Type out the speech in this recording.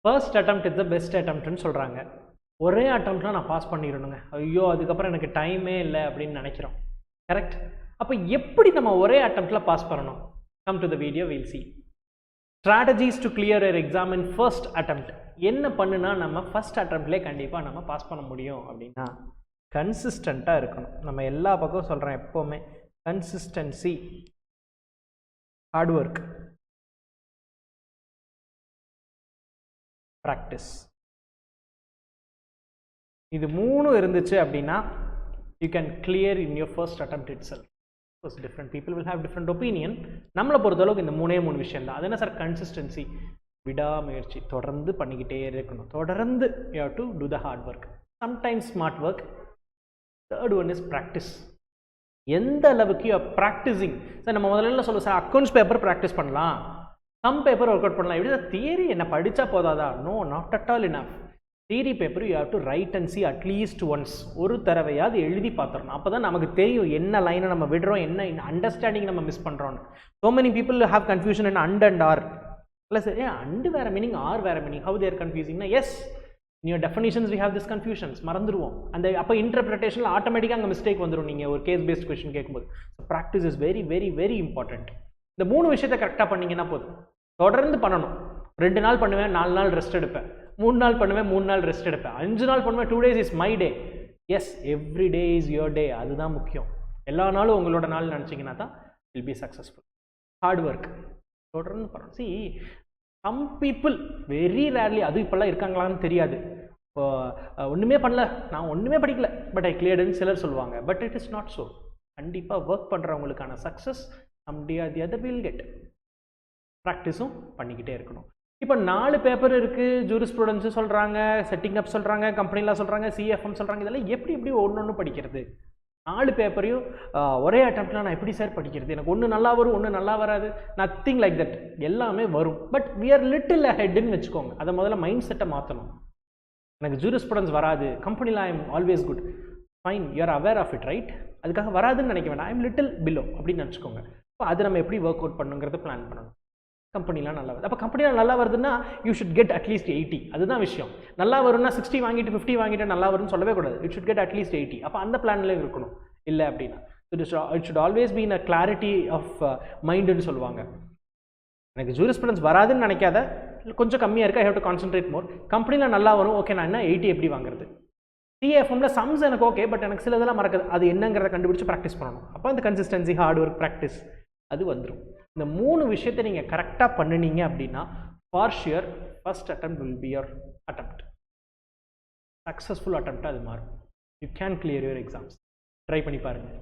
First attempt is the best அட்டெம்ப்ட்னு சொல்கிறாங்க. ஒரே அட்டெம்ப்ட்லாம் நான் பாஸ் பண்ணிடணுங்க, ஐயோ அதுக்கப்புறம் எனக்கு டைமே இல்லை அப்படின்னு நினைக்கிறோம். கரெக்ட்? அப்போ எப்படி நம்ம ஒரே அட்டெம்ப்டில் பாஸ் பண்ணணும்? Come to the video, will see strategies to clear your exam in first attempt. என்ன பண்ணுனா நம்ம ஃபர்ஸ்ட் அட்டெம்ப்ட்லேயே கண்டிப்பாக நம்ம பாஸ் பண்ண முடியும் அப்படின்னா கன்சிஸ்டண்ட்டாக இருக்கணும். நம்ம எல்லா பக்கம் சொல்கிறேன் எப்போவுமே, கன்சிஸ்டன்சி, ஹார்ட் ஒர்க், ப்ராக்டிஸ், இது மூணும் இருந்துச்சு அப்படின்னா you can clear in your first attempt itself. Of course different people will have different opinion. நம்மளை பொறுத்தளவுக்கு இந்த மூணே விஷயம் தான். அது என்ன சார்? கன்சிஸ்டன்சி, விடாமுயற்சி, தொடர்ந்து பண்ணிக்கிட்டே இருக்கணும். தொடர்ந்து you have to do the hard work, sometimes smart work. Third one is practice. எந்த அளவுக்கு you are practicing. சார் நம்ம முதல்ல சொல்லுவோம் சார் அக்கௌண்ட்ஸ் பேப்பர் ப்ராக்டிஸ் பண்ணலாம், சம் பேப்பர் ஒர்க் அவுட் பண்ணலாம். எப்படி சார் தியரி என்ன படித்தா போதாதா? No, not at all enough. Theory paper you have to write and see at least once. ஒரு தடவையாவது எழுதி பார்த்துடணும். அப்போ தான் நமக்கு தெரியும் என்ன லைனை நம்ம விடுறோம், என்ன அண்டர்ஸ்டாண்டிங் நம்ம மிஸ் பண்ணுறோன்னு. So many people have confusion in and and or. இல்லை சார் அண்டு வேறு மீனிங், ஆர் வேறு மீனிங், ஹவு தேர் கன்ஃபியூசிங்னா as in your definitions we have this confusions, மறந்துடுவோம். அந்த அப்போ இன்டர்பிரிட்டேஷனில் ஆட்டோமேட்டிக்காக அங்கே மிஸ்டேக் வந்துடும். நீங்கள் ஒரு கேஸ் பேஸ்ட் கொஸ்டின் கேட்கும்போது practice is very very very important. இந்த மூணு விஷயத்தை கரெக்டாக பண்ணிங்கன்னா போதும். தொடர்ந்து பண்ணணும். 2 நாள் பண்ணுவேன், 4 நாள் ரெஸ்ட் எடுப்பேன், 3 நாள் பண்ணுவேன், 3 நாள் ரெஸ்ட் எடுப்பேன், 5 நாள் பண்ணுவேன், 2 days is my day. Yes, every day is your day. அதுதான் முக்கியம். எல்லா நாளும் உங்களோட நாள் நினச்சிங்கன்னா தான் will be successful. Hard work தொடர்ந்து பண்ணணும். See some people very rarely, அது இப்போல்லாம் இருக்காங்களான்னு தெரியாது, இப்போ ஒன்றுமே பண்ணல, நான் ஒன்றுமே படிக்கல பட் ஐ கிளியர்டுன்னு சிலர் சொல்லுவாங்க. But it is not so. கண்டிப்பாக ஒர்க் பண்ணுறவங்களுக்கான success someday or the other will get. ப்ராக்டிஸும் பண்ணிக்கிட்டே இருக்கணும். இப்போ 4 பேப்பர் இருக்குது, ஜூரிஸ்ப்ரூடன்ஸு சொல்கிறாங்க, செட்டிங் அப் சொல்கிறாங்க, கம்பெனிலாம் சொல்கிறாங்க, சிஎஃப்எம் சொல்கிறாங்க. இதெல்லாம் எப்படி ஒன்று படிக்கிறது? 4 பேப்பரையும் ஒரே அட்டெம்ப்ட்லாம் நான் எப்படி சார் படிக்கிறது? எனக்கு ஒன்று நல்லா வரும், ஒன்று நல்லா வராது. Nothing like that. எல்லாமே வரும். பட் வி ஆர் லிட்டில் ஹெட்னு வச்சுக்கோங்க. அதை முதல்ல மைண்ட் செட்டை மாற்றணும். எனக்கு ஜூரிஸ்ப்ரூடன்ஸ் வராது, கம்பெனியில் I am always good, fine, you are aware of it, right? அதுக்காக வராதுன்னு நினைக்க வேண்டாம், ஐ எம் லிட்டில் பிலோ அப்படின்னு நினச்சிக்கோங்க. இப்போ அது நம்ம எப்படி ஒர்க் அவுட் பண்ணுங்கிறது பிளான் பண்ணணும். கம்பெனிலாம் நல்லா வருது, அப்போ கம்பெனிலாம் நல்லா வருதுன்னா யூ ஷுட் கெட் அட்லீஸ்ட் 80. அதுதான் விஷயம். நல்லா வரும்னா 60 வாங்கிட்டு 50 வாங்கிட்டு நல்லா வரும்னு சொல்லவே கூடாது. It should get at least 80. அப்போ அந்த பிளான்லேயே இருக்கணும். இல்லை அப்படின்னா it should always be in a clarity of மைண்டுன்னு சொல்லுவாங்க. எனக்கு ஜூரிஸ்ப்ரூடன்ஸ் வராதுன்னு நினைக்காத, கொஞ்சம் கம்மியாக இருக்கா, I have to concentrate more. கம்பெனியில் நல்லா வரும், ஓகே, நான் என்ன 80 எப்படி வாங்குறது? சிஎஃப்எம்ல சம்ஸ் எனக்கு ஓகே, பட் எனக்கு சில இதெல்லாம் மறக்குது, அது என்னங்கிறத கண்டுபிடிச்சு ப்ராக்டிஸ் பண்ணணும். அப்போ அந்த கன்சிஸ்டன்சி, ஹார்ட் ஒர்க், ப்ராக்டிஸ் அது வந்துடும். இந்த 3 விஷயத்தை நீங்கள் கரெக்டாக பண்ணினீங்க அப்படின்னா for sure first attempt will be your attempt. Successful அட்டெம்ப்டாக அது மாறும். You can clear your exams. Try பண்ணி பாருங்கள்.